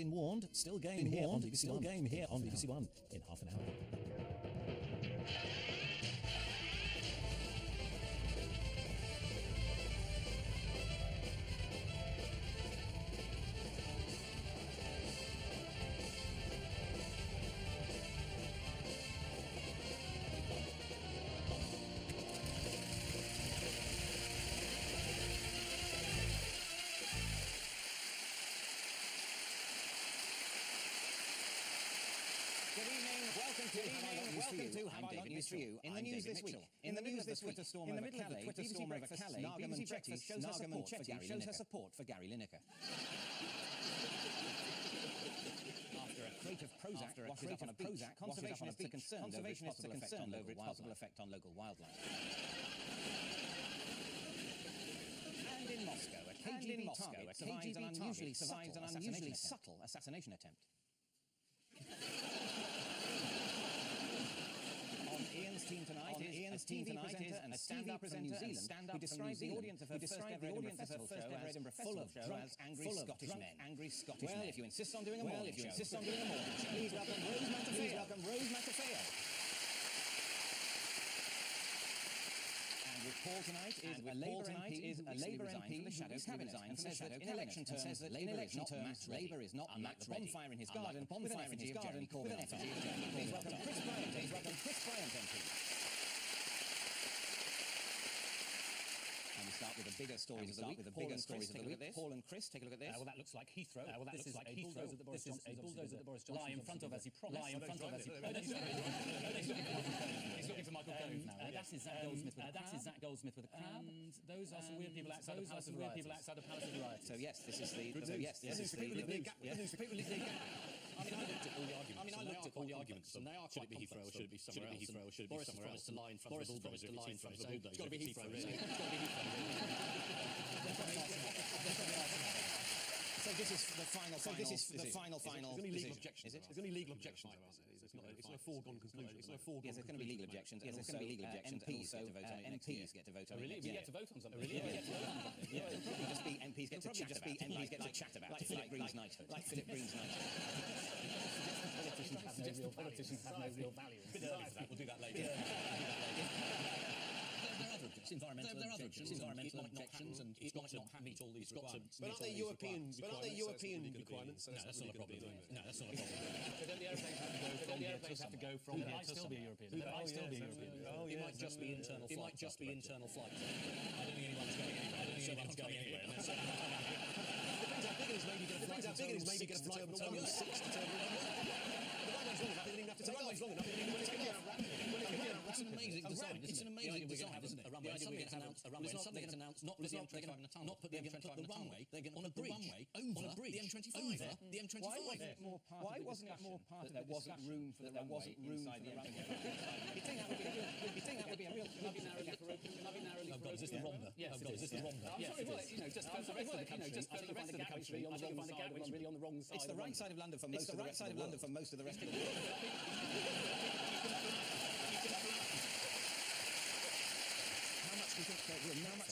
Been warned, still game here on BBC One in half an hour. Welcome to Have I Got News for You. In the news this week, in the middle of the Twitter storm over Calais, BBC Breakfast shows her support for Gary Lineker. After a crate of Prozac washes up on a beach, conservationists are concerned over its possible effect on local wildlife. And in Moscow, a KGB target survives an unusually subtle assassination attempt. Ian's team tonight is a TV presenter and a stand-up from New Zealand who describes the audience of her first ever Edinburgh Festival show as angry Scottish men. Well, if you insist on doing a morning show, please welcome Rose Matafeo. And with Paul tonight is a Labour MP from the Shadow Cabinet and says that in election terms Labour is not match ready. Bonfire in his garden with an effigy of Jeremy Corbyn. Please welcome Chris Bryant MP. And we start with the bigger stories of the week. Paul and Chris, take a look at this. Well, that looks like Heathrow. This is a bulldozer that Boris Johnson lie in front of as he promised. He's looking for Michael Gove now. That is Zach Goldsmith with a crab. And those are some weird people outside the Palace of Variety. So yes, this is the... I mean, I looked at all the arguments. And they are quite complex. Should it be somewhere else? Should it be somewhere else? To lie in front of the bulldozer. It's got to be Heathrow, really. It's got to be Heathrow. So this is the final. Is there any legal objections? Is there any legal objections? It's not a foregone conclusion. Yes, there's going to be legal objections. MPs get to vote on it. Really? We get to vote on something? Really? Yeah, it'll probably just be MPs get to chat about. Like Philip Green's knighthood. Politicians have no real value. We'll do that later. There are other objections. Environmental objections, and it's got to meet all these requirements. But aren't they European requirements? No, that's not a problem. No, that's not a problem. But then the airplanes have to go from here to somewhere. It might just be internal flights. I don't think anyone's going anywhere. Depends how big it is, maybe get a flight from Terminal 6 to Terminal 1. The runway's long enough, It's an amazing design. It's an amazing design, isn't it? A runway. Something gets announced, not put the M25 in a tunnel. Not put the M25 in a runway. They're going to put the runway over the M25. The M25. Why wasn't it more part of there wasn't room for the runway inside the M25? You'd think that would be a real... Oh God, is this the Rhondda? Yes, is this the Rhondda? I'm sorry, well, just for the rest of the country, really on the wrong side. It's the right side of London for most of the rest of the world. For most of the rest of the world. How much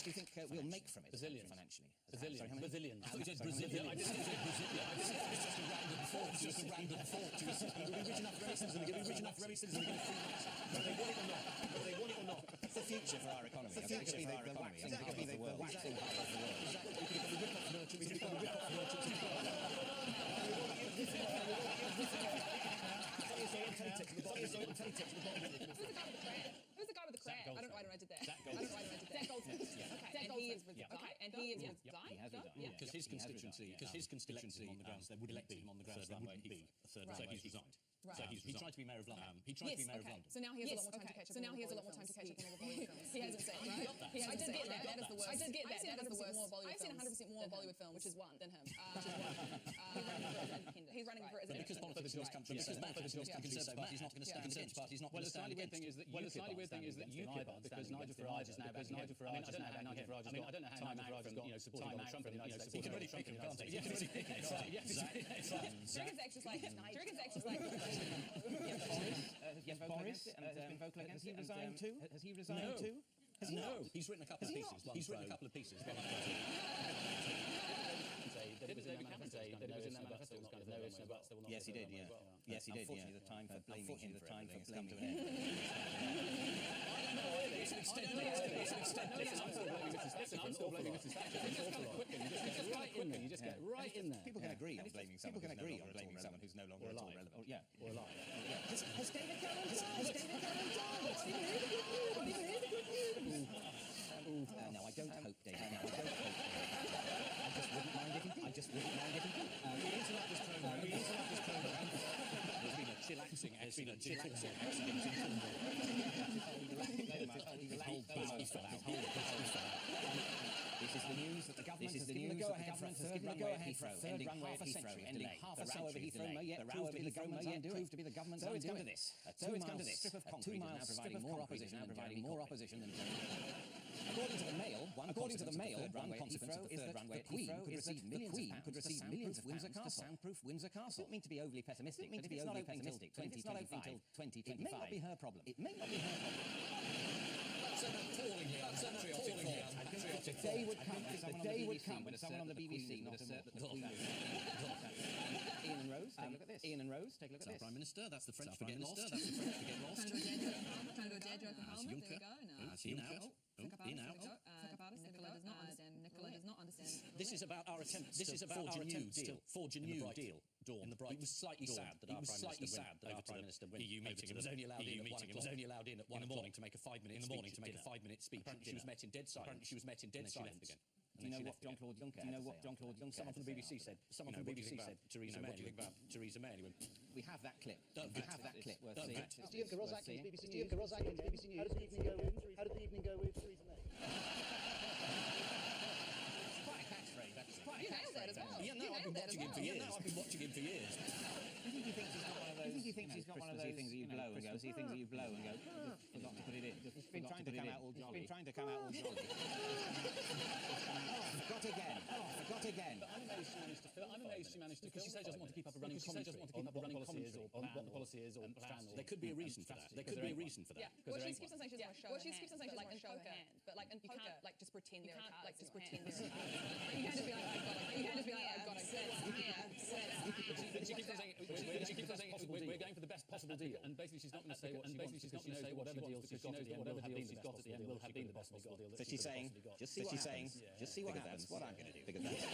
do you think we'll make from it financially? Bazillions. I thought you said Brazilian. I didn't say Brazilian. It's just a random thought. You'll be rich enough very soon. You'll be rich enough very soon. Whether they want it or not. It's the future for our economy. It's the future for our economy. Exactly. The waxing half of the world. Exactly. We could become the rip-off merchants. We become the rip-off merchants. Who's the guy with the crab? I don't know why I did that. Zach Goldsmith. Okay, and he is with resigned? Because his constituency on the grounds there wouldn't be a third runway. So he's resigned. Right. So he tried to be mayor of London. He tried to be mayor of London. So now he has a lot more time to catch up. So now he has a lot more time to catch up on all the Bollywood films. He hasn't said, right? I did get that. That is the worst. I did get that. That is the worst. I've seen 100% more Bollywood films, which is one than him. He's running for president. Because politics in this country, because Conservative Party's not going to stand. Conservative Party's not going to stand against it. Well, the slightly weird thing is that UKIP are, because Nigel Farage is now back. I don't know how Nigel Farage has got supporting Donald Trump in the United States. He can really pick him, can't he? Jurgen's actually like, Boris has been vocal against it. Has he resigned too? Has he resigned too? No, he's written a couple of pieces. He's written a couple of pieces. Did it was in their manifesto. Did it was in their manifesto. It was kind of no issue, but still not. Yes, he did. Yeah. Yes, he did. Unfortunately, Yeah. the time for blaming him for everything has come to an end. It's an extent. Listen, I'm still blaming Mrs. Thatcher. It's just kind of quick, and you just get right in there. You just get right in there. People can agree on blaming someone. People can agree on blaming someone who's no longer at all relevant. Yeah, or alive. Has David Cameron died? No, I don't hope, David. No, I don't hope. I just wouldn't mind if he did. I just wouldn't mind if he did. We interrupt this program. There's been a chillaxing accident. This is the news that the government has given the go-ahead for a third runway at Heathrow, ending half a century, ending half a century delay. The row over Heathrow may yet prove to be the government's undoing. So it's come to this. So it's come to this. A 2-mile strip of concrete is now providing more opposition than According to the Mail, one consequence of the third runway at Heathrow is that the Queen could receive millions of pounds to soundproof Windsor Castle. I don't mean to be overly pessimistic, but if it's not opening until 2025, it may not be her problem. It may not be her problem. The day would come when someone on the BBC would assert that the Queen Ian and Rose, take a look at this. Ian and Rose, take a look at this. Prime Minister, that's the French for get lost. That's the French for get lost. Tango dead joke and Parliament. There we go. No. In out. In out. Nicola does not understand. This is about our attempts to forge a new deal. In the bright, it was slightly sad that our Prime Minister went EU meeting and was only allowed in at 1 o'clock to make a 5-minute speech. Apparently she was met in dead silence. Again. Do you know what Jean-Claude Juncker said? Someone from the BBC said. Theresa May. Theresa May. We have that clip. We have that clip. Worth seeing. Steve Karozak, BBC News. How did the evening go with Theresa May? Quite a catchphrase, actually. You nailed that as well. Yeah, no, I've been watching him for years. I think he thinks he's got one of those. He thinks he's got one of those things that you blow and go. See things that you blow and go. Forgot to put it in. He's been trying to come out all jolly. Forgot again. I'm amazed she managed to. Because she says she doesn't want to keep up a running commentary on what the policy is or plan. There could be a reason for that. Yeah. Well, she keeps on saying she doesn't want to show her hand. Show her hand. But like in poker, like just pretend there are cards. You can't just be like, I've got a good one here. She keeps on saying we're going for the best possible deal, and basically she's not going to say what she wants. She's not going to say whatever deal she's got at the end will have been the best possible deal. Will have been the best possible deal. So she's saying, just see what happens. What I'm going to do. Because that's.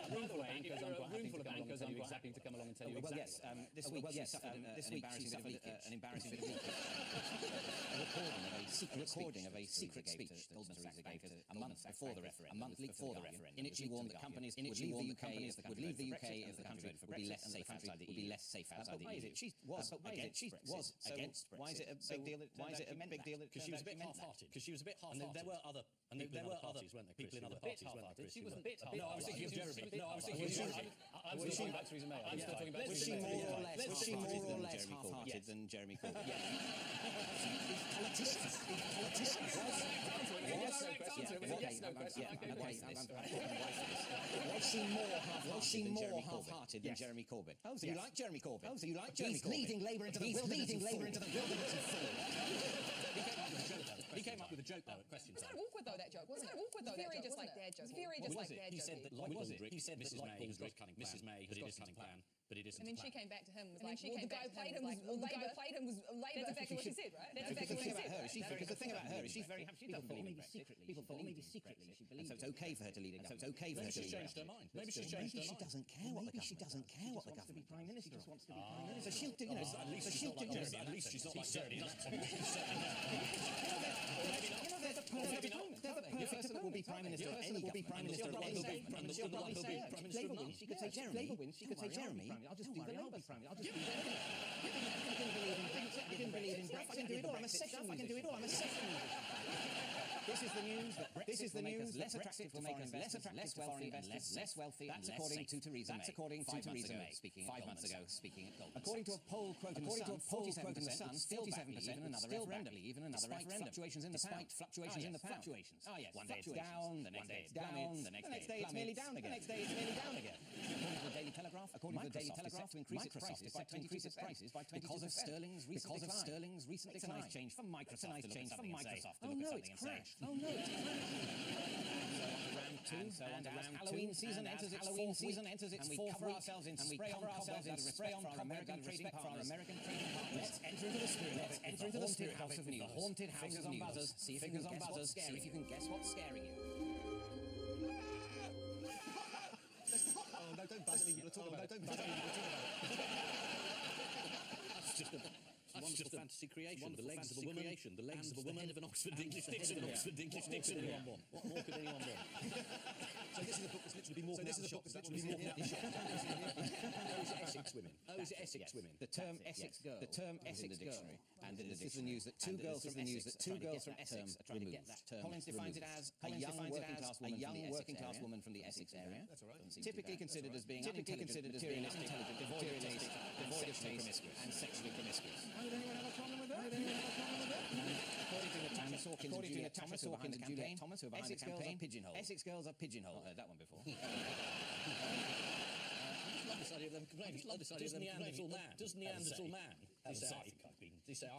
By the way, if you're a room full of bankers, I'm quite happy to come along and tell you exactly. This week she suffered an embarrassing bit of leakage. A recording of a secret speech that Goldman Sachs gave a month before the referendum. In it she warned that companies would leave the UK if the country would be less safe outside the EU. But why is it she was against Brexit? Why is it a big deal? Why is it a big deal? Because she was a bit half-hearted. And there were other parties, weren't there? People in other parties, weren't there? She wasn't bit half-hearted. No, I was thinking of Jeremy. I'm still talking about Theresa May. I'm still talking about Was she more or less half-hearted than Jeremy Corbyn? Politicians. Was she more half-hearted than Jeremy Corbyn? Oh, so you like Jeremy Corbyn? He's leading Labour into the wilderness and fall. He came up with a joke though at question time. It was kind of awkward though, that joke. Very just like dad joke. Very just like dad joke. He said that like Aldrich, Mrs. May has got a cunning plan, but it isn't. And then she came back to him and was like, the guy who played him was Labour. That's exactly what she said, right? That's exactly what she said. Because the thing about her is she's very happy. People thought maybe secretly she believes. So it's okay for her to lead a government. Maybe she's changed her mind. Maybe she doesn't care what the government prime minister just wants to be prime minister. So she'll do, at least she's not like Jeremy. At least she's not like Jeremy. There's a perfect person will be prime minister of any government. She'll probably say Labour wins. She could say Jeremy. I'll just do the Labour prime. I'll just do the I didn't believe in Brexit. I can do it all. I'm a second. This is the news that Brexit will make us less attractive to foreign investors, less wealthy, and less according to Theresa May. That's according to Theresa May, 5 months ago, speaking at Goldman Sachs. According to a poll quote in the Sun, 47% in another referendum. Despite fluctuations in the pound. Oh yes, one day it's down, the next day it's down, the next day it's nearly down again. According to the Daily Telegraph, according to the Daily Telegraph, to increase its prices by 22% because of sterling's recent decline. It's a nice change for Microsoft to look at something and say, oh no, it's crashed. And as Halloween season enters its fourth week, and we cover ourselves in spray on cobwebs out of respect for our American trading partners, let's enter into the spirit of it, enter into the spirit house of news, the haunted house of news. See if you can guess what's scaring you. Oh, no, don't buzz at me. You're talking about it. Don't buzz at me. You're talking about it. That's just a fantasy creation. The legs of a woman, the legs of a woman, head of an Oxford English dictionary. What more could anyone want? So this is a book that's literally been walking out the shop. Oh, is it Essex women? Oh, is it Essex women? The term Essex girl. The term Essex girl. And this is the news that two girls from Essex are trying to get that term. Collins defines it as a young working class woman from the Essex area. That's all right. Typically considered as being unintelligent, materialistic, devoid of taste, and sexually promiscuous. Would anyone have a problem with that? According to the Thomas Hawkins and Juliet Thomas, who are behind the campaign, Essex girls are pigeonholed. I've heard that one before. I just love this idea of them complaining. I just love this idea of them complaining. Does Neanderthal man say, he's not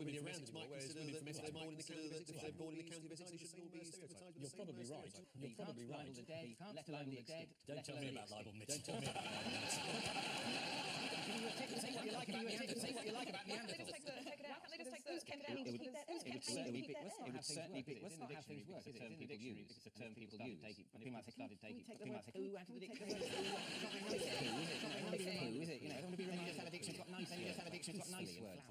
really around anymore, whereas women from Essex, born in the county of Essex, if they're born in the county of Essex, they shouldn't all be stereotyped. You're probably right. You're probably right. Let alone the dead. Don't tell me about libel myths. Don't tell me about libel myths. Say what you like about Neanderthal. Say what you like about Neanderthal. Take it out. They just take those It would certainly be. It's not how things work. It's a term people use. It's a term people use. People might say, people might say, "Who out of the dictionary?" Who is it? You know, I don't want to be reminded to have a dictionary. Got nice. Got nice words.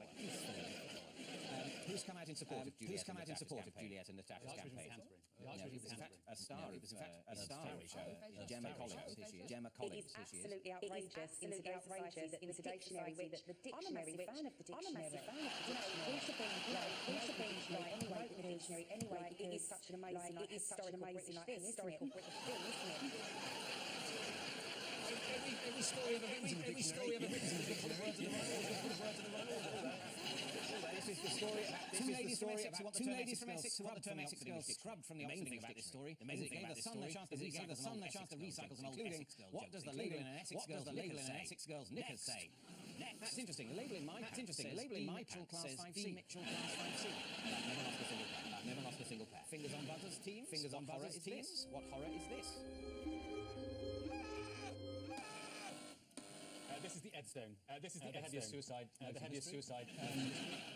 Who's come out in support of Juliet and Natasha's campaign? He was in fact a star. He was in fact a star of the show. Gemma Collins. It is absolutely outrageous in today's society that the dictionary, which I'm a massive fan of the dictionary. We should be anyway with the dictionary anyway. It is such an amazing, historical British thing, isn't it? Every story ever written in the dictionary. This is the story about two ladies from Essex who want the term Essex girls scrubbed from the Oxford English Dictionary. The main thing about this story is it gave the Sun the chance to recycle some old Essex girl. What does the label in an Essex girl's knickers say? That's interesting. The label in my pack says Mitchell Class 5C. Never lost a single pair. Fingers on buzzers teams. What horror is this? This is the Edstone. This is the heaviest suicide.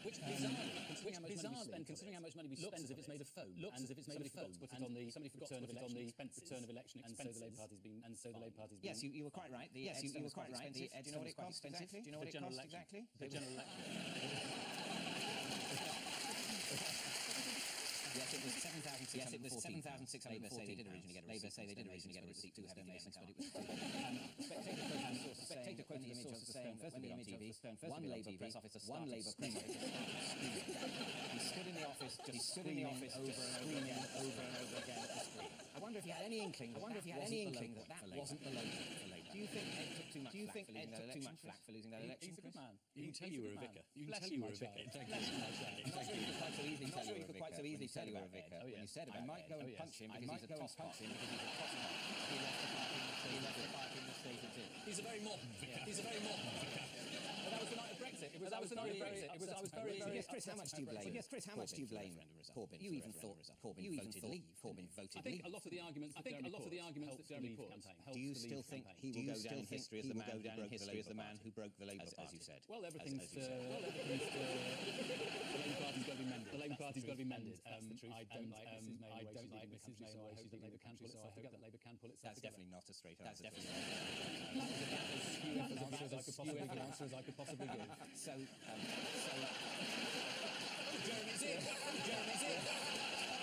Which bizarrely, considering how much money we spend, as if it's made of foam, and as if it's made of foam, somebody forgot to put it on the return of election expenses, and so the Labour Party's been. Yes, you were quite right. Yes, you were quite right. Do you know what it costs exactly? Do you know what it costs exactly? The general election. Yes, it was 7,614. Labour say they did originally get a receipt to have donations, but it was. Spectator quoted the image of Stone first on TV. One Labour press officer screaming. He stood in the office over and over again at the screen. I wonder if he had any inkling that wasn't the logo for Labour. Do you think Ed took too much flack for losing that election? He's a good man. You can tell you were a vicar. You can tell you were a vicar. I'm not sure you could quite so easily tell you were a vicar when you said about I might go and punch him because he's a tosspot. He left the park in the state it did. He's a very modern vicar. But that was the night of Brexit. I was very. Yes, Chris, how much do you blame Corbyn? You even thought Corbyn voted leave. I think a lot of the arguments that Jeremy put campaign. Do you still think he will go down in history as the man who broke the Labour Party? As you said. Well, everything's the Labour Party's got to be mended. The Labour Party's got to be mended. That's the truth. I don't like Mrs May, so I hope that Labour can pull itself together. That's definitely not a straight answer. That's definitely not as few answer as I could possibly give. So Jeremy's in. I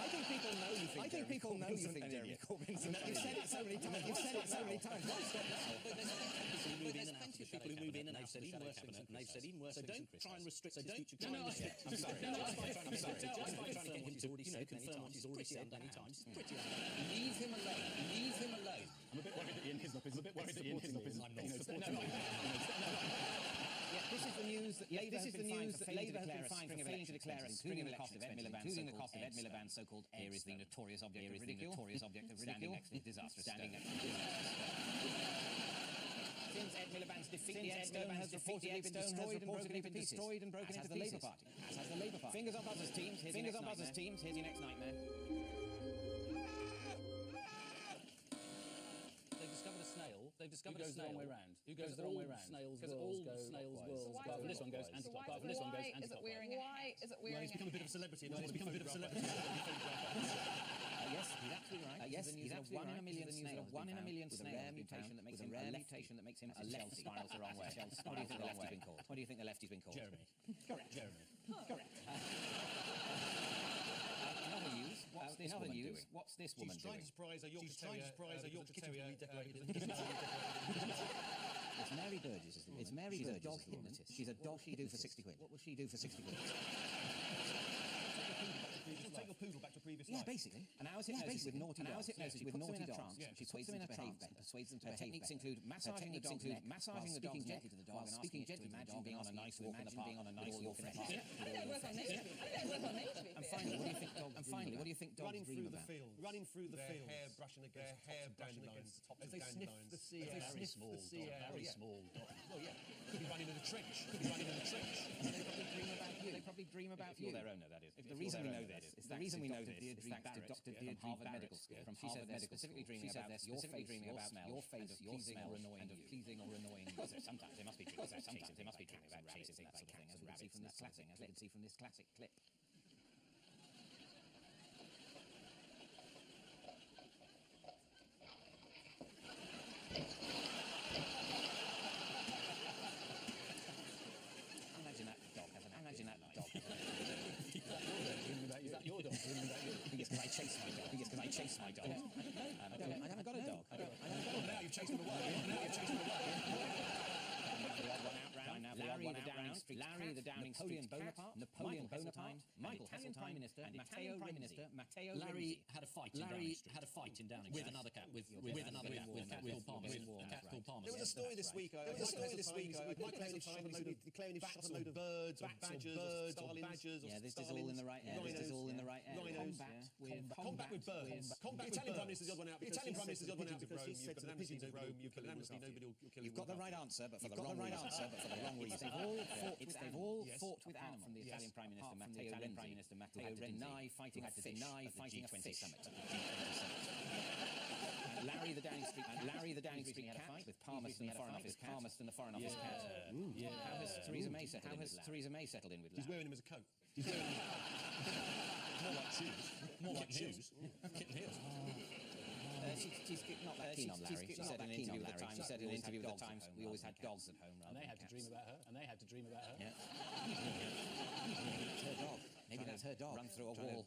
think people know you think Jeremy Corbyn's. You've said it so many times. Why stop now? There's plenty of people who move in and out of the shadow cabinet, and they've said even worse things than Chris. So don't try and restrict his future claims. I'm sorry. Just by trying to get him to confirm what he's already said many times. It's pretty unfair. Leave him alone. I'm a bit worried that Ian Hislop is. I'm not supporting him. This is the news that Labour has been fined for failing to declare a string of elections, including the cost of Ed Miliband's so-called heir is the notorious object of ridicule. Standing next to disastrous. the Edstone has reportedly been destroyed and broken into pieces, as has the Labour Party. Fingers on buzzers, teams. Here's your next nightmare. They've discovered a snail. Who goes the wrong way round? Snails' worlds go clockwise. So this one goes anti-clockwise. And this one goes anti-clockwise. Why is it wearing? He's become a bit of a celebrity. Yes, he's absolutely right. Yes, he's absolutely right. One in a million snail. With a rare mutation that makes him a lefty. Spirals the wrong way. What do you think the lefty's been called? What do you think the lefty's been called? Jeremy. Correct. Jeremy. Correct. In other news, what's this woman doing? She's trying to surprise a Yorkshire Terrier redecorated. It's Mary Burgess. It's Mary Burgess. She's a dog hypnotist. She's a dog she do for 60 quid. What will she do for 60 quid? Take your poodle back to previous life. Yeah, basically. An hour's hypnosis with naughty dogs. She puts them in a trance. She puts them in a trance and persuades them to behave. Techniques include massaging the dog's neck, speaking gently to the dog, speaking gently to the dog, being on a nice walk in the park, with all your friends. And finally, what do you think dogs dream about? Running through the field. Hair brushing against the tops of dandelions. As they sniff the sea air. Very small dog. Well, yeah. Could be running in a trench. They probably dream about you. Their owner, that is. The reason we know this is thanks to Dr. Deirdre Harvard Medical School. From Harvard Medical School. She said they're specifically dreaming about your face, your smell, and of pleasing or annoying you. Sometimes they must be dreaming about chases and that sort of thing, as we can see from this classic clip. Imagine that dog. Is that your dog? Because I chase my dog. I haven't got a dog. Now you've chased him away. Larry the Downing Street Bonaparte, Napoleon Bonaparte, Michael Prime Minister, Matteo Larry had a fight in Downing with another cat, with another cat, with a cat called Palmer. There was a story this week. Michael Hayes declaring he shot a load of birds or badgers, yeah, this is all in the right area. Combat with birds. The Italian Prime Minister's the odd one out. Because he said to the pigeons of Rome, you've got nobody will kill you. You've got the right answer, but for the wrong reason. They've all fought with animals. From the Italian Prime Minister Matteo Renzi, deny fighting a fish summit. Larry the Downing Street cat with Palmerston, the Foreign Office cat. How has Theresa May settled in with She's Larry? wearing him as a coat. More like shoes. Kitten heels. She's not that keen on Larry. She said in an interview with the Times, we always had dogs at home. And they had to dream about her. Yeah. Maybe that's her dog. Run through a wall.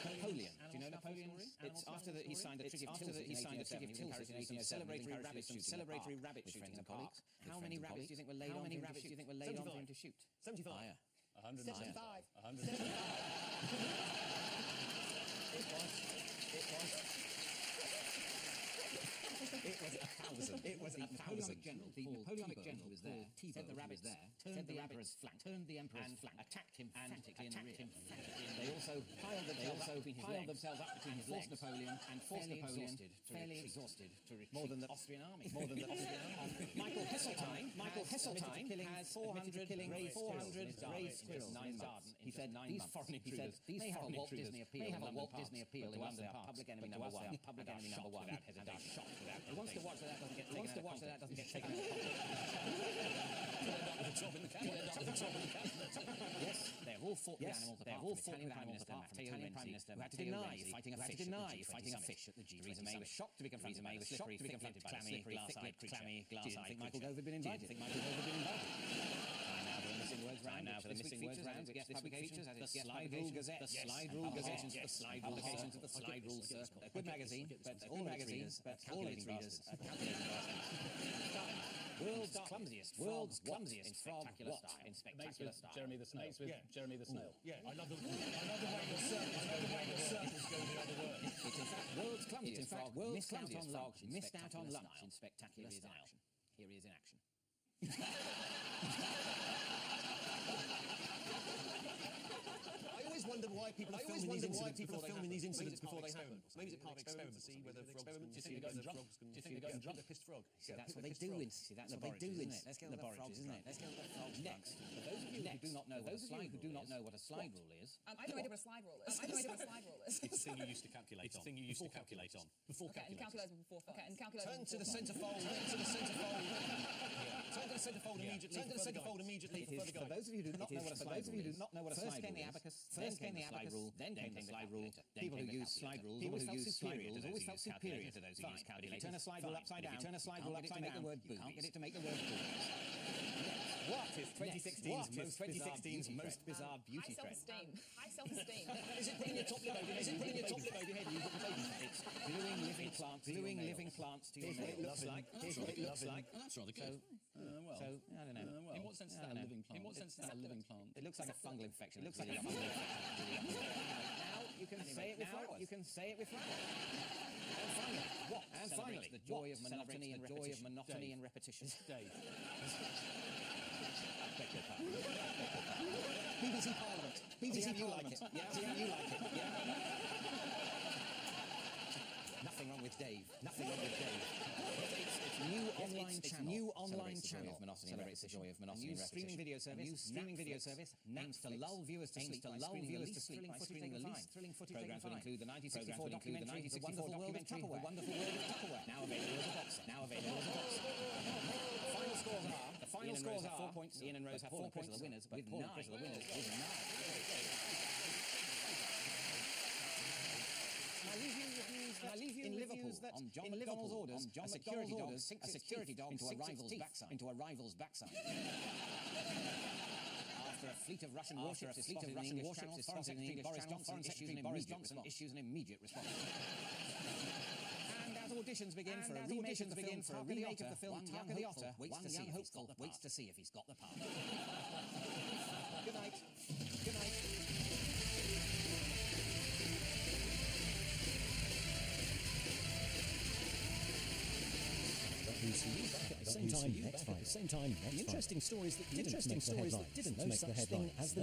Napoleon. Do you know Napoleon? It's after that he signed a treaty of Tilsit in 1807, celebratory rabbit shooting in the park. How many rabbits do you think were laid on for him to shoot? 75. 175. It was a thousand. The Napoleonic general was there. Said the rabbits there. Turned the emperor's flank. Attacked him frantically in the rear. They also piled themselves up between his legs. Fairly exhausted to retreat. More than the Austrian army. Michael Heseltine has 400 raised squirrels in 9 months. He said these foreign intruders may have a Walt Disney appeal in London Park. Public enemy number one. And are shot without. Who wants to watch that doesn't get taken out of context. Yes, they have all fought with animals apart from the Italian Prime Minister who had to deny fighting a fish at the G20 summit. Theresa May was shocked to be confronted by the slippery, clammy, glass-eyed creature. She didn't think Michael Gove had been invited. Now for the missing words round, guest publications, the Slide Rule Gazette, the Slide Rule publications of the Slide Rule Circle. A good magazine, but all its readers, calculating readers. World's clumsiest frog in spectacular style. Jeremy the Snail. Jeremy the Snail. Yeah, I love the way the circles go the other way. It's in fact world's clumsiest frog missed out on lunch in spectacular style. Here he is in action. always wondered why people are filming these incidents before they happen. Maybe it's a part of experiment to see whether frogs can... Do you think they're going drunk? Do you think they're going drunk? A pissed frog. See, that's what they do in laboratories, isn't it? Let's get the laboratories, isn't it? Let's get the frogs. Next, for those of you who do not know what a slide rule is, I have no idea what a slide rule is. I have no idea what a slide rule is. It's a thing you used to calculate on. It's a thing you used to calculate on. Before and calculate before 5. Okay, and calculate Turn to the centrefold. Turn to the centrefold. Turn to the centrefold immediately. Turn to the centrefold immediately for further guidance. For those of you who do not know what a slide rule is, first came the abacus, then came the slide rule. People who use slide rules always felt superior to those who use calculators. If you turn a slide rule upside down, you can't get it to make the word boobies. What is 2016's most bizarre beauty trend? High self-esteem. Is it putting your top lip over your head? Is it putting your top lip over your head? It's gluing living plants to your nails. Here's what it looks like. That's rather good. So, I don't know. In what sense is that a living plant? In what sense is that a living plant? It looks like a fungal infection. It looks like a fungal infection. Now you can say it with flowers. You can say it with flowers. And finally, the joy of monotony and repetition. Dave. BBC Parliament. BBC Parliament. You like it? Yeah. You like it? Yeah. Nothing wrong with Dave. Nothing wrong with Dave. It's a new online channel. Celebrates the joy of monotony and repetition. New streaming video service aims to lull viewers to sleep by screening the least thrilling footage they can find. Programs will include the 1964 documentary, The Wonderful World of Tupperware. Now available as a box set. The final scores are 4 points. Ian and Rose have 4 points. The winners with 9. I leave you in Liverpool on John McDonnell's orders. A security dog into a rival's backside. After a fleet of Russian warships is spotted in the English Channel, Foreign Secretary Boris Johnson issues an immediate response. And as auditions begin for a remake of the film Tark of the Otter, waits to see if he's got the part. Good night. Good night. Back at the same time next interesting stories that didn't make the headlines as the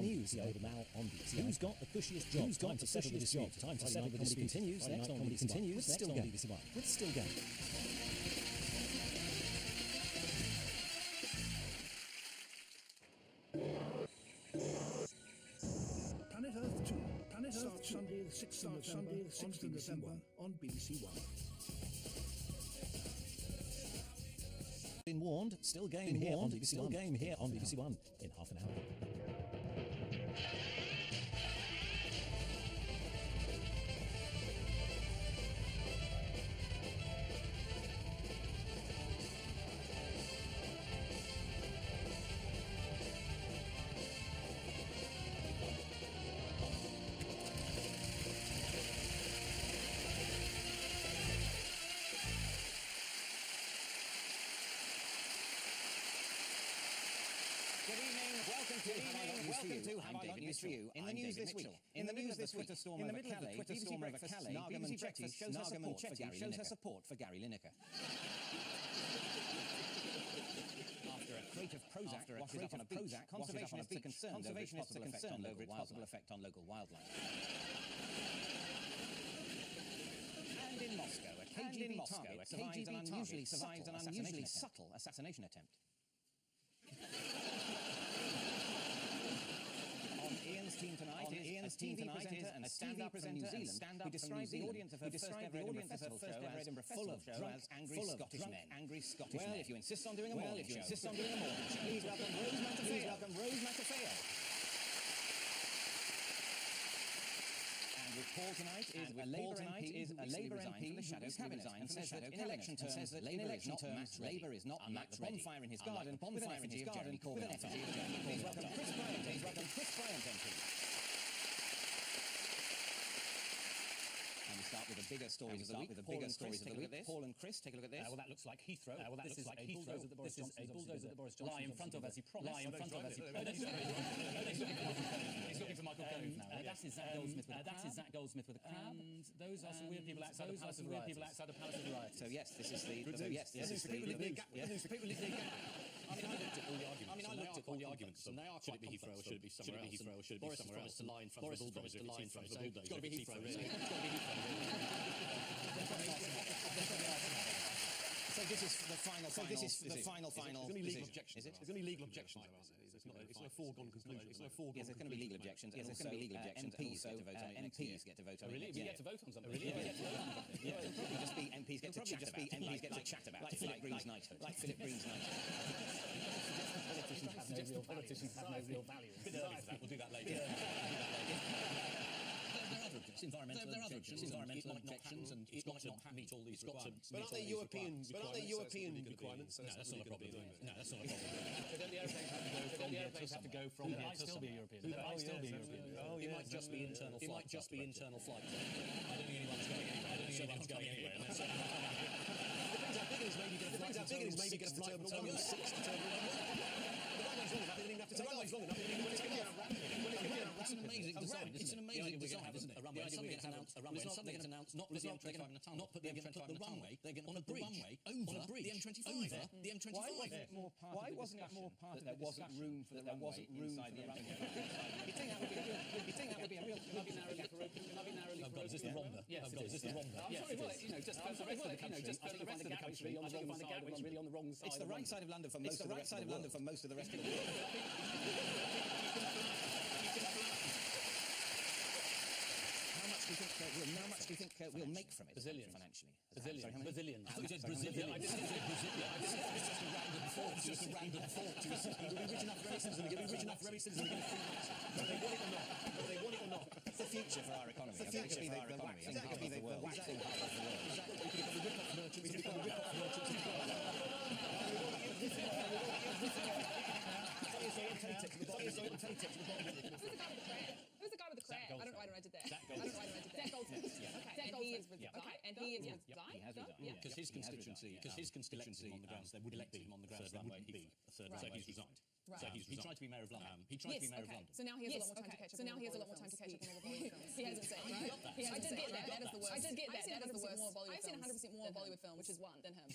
news. The old now on BBC. Who's got the cushiest job? Time to settle the dispute. Time to settle the dispute. Continues next on BBC One. Still going. With Still Going. Planet Earth 2. Planet Earth Sunday the 6th of December on BBC One. Been warned, Still Game here on BBC One in half an hour. For you. In the news this week, in the middle of the Twitter storm over Calais, BBC Breakfast shows her support for Gary Lineker. After a crate of Prozac, conservationists are concerned over its possible effect on local wildlife. And in Moscow, a KGB target survives an unusually subtle assassination attempt. Ian's team tonight is a stand-up presenter and stand-up who describes the audience of her first ever Edinburgh Festival show full of drunk, angry Scottish men. Well, if you insist on doing a morning show, please welcome Rose Matafeo. And with Paul tonight is a Labour MP from the shadow cabinet and says that in election terms Labour is not match ready. Bonfire in his garden with an effigy of Jeremy Corbyn. Please welcome Chris Bryant MP. Start with the bigger stories of the week. Paul and Chris, take a look at this. Well, that looks like Heathrow. This is a bulldozer that Boris Johnson lie in front of as he promised. He's looking for Michael Gove now. That is Zach Goldsmith with a crab. And those are some weird people outside the Palace of Variety. So yes, this is the people live near Gatwick. I looked at all the arguments, and they are quite complex. Should it be Heathrow or should it be somewhere else? Boris has promised to lie in front of the bulldozer. It's got to be Heathrow, really. It's got to be Heathrow. So this is the final. There's only legal objections. Is it? There's only legal objections. It's not a foregone conclusion. It's not a foregone. Yes, there's going to be legal objections. Yes, there's going to be legal objections. MPs get to vote on it. MPs get to vote on it. Really? We get to vote on something. Really? Yeah. It'll probably just be MPs get to chat about it. Like Philip Green's knighthood. Like Philip Green's knighthood. Politicians have no real value. Bit early for that. We'll do that later. Environmental objections, and it's got to meet all these requirements. But aren't they European requirements? No, that's not a problem. No, that's not a problem. But then the aeroplanes have to go from here to still be European. It might still be European. It might just be internal flight. It might just be internal flight. I don't think anyone's going anywhere. Depends how big it is. Maybe get a flight from Terminal 6 to Terminal 1. The runway's long enough. It's an amazing design. It's an amazing design, isn't it? A runway. Something gets announced. They're going to announce not put the M25 in a tunnel. Not put the M25 in a runway. They're going to put the runway over the M25. The M25. Why wasn't it more part that there wasn't room for the runway inside the runway? You think that would be a real? Oh God, is this the Rhondda? Yes, it is. Is this the Rhondda? I'm sorry, well, just for the rest of the country. Just for the rest of the country on the wrong side, which really on the wrong side. It's the right side of London for most of the rest of the world. For most of the rest of the world. How much do you think we'll make from it financially? Brazilians. I thought you said Brazilian. I didn't say Brazilian. It's just a random thought. It's just a random thought. There'll be rich enough races and there'll be rich enough races and whether they want it or not. Whether they want it or not. It's the future for our economy. It's the future for our economy. It's the future of the world. Exactly. We could become the rip-off merchants. We could become the rip-off merchants. Who's the guy with the crab? I don't know what I did there. Zach Goldsmith. Okay, and he is with He has resigned. Because his constituency on the grounds there wouldn't be a third runway. So he's resigned. So he tried to be mayor of London. So now he has a lot more time to catch up. on all the Bollywood films. He hasn't said, right? I did get that. That is the worst. I've seen 100% more Bollywood films, which is one, than him.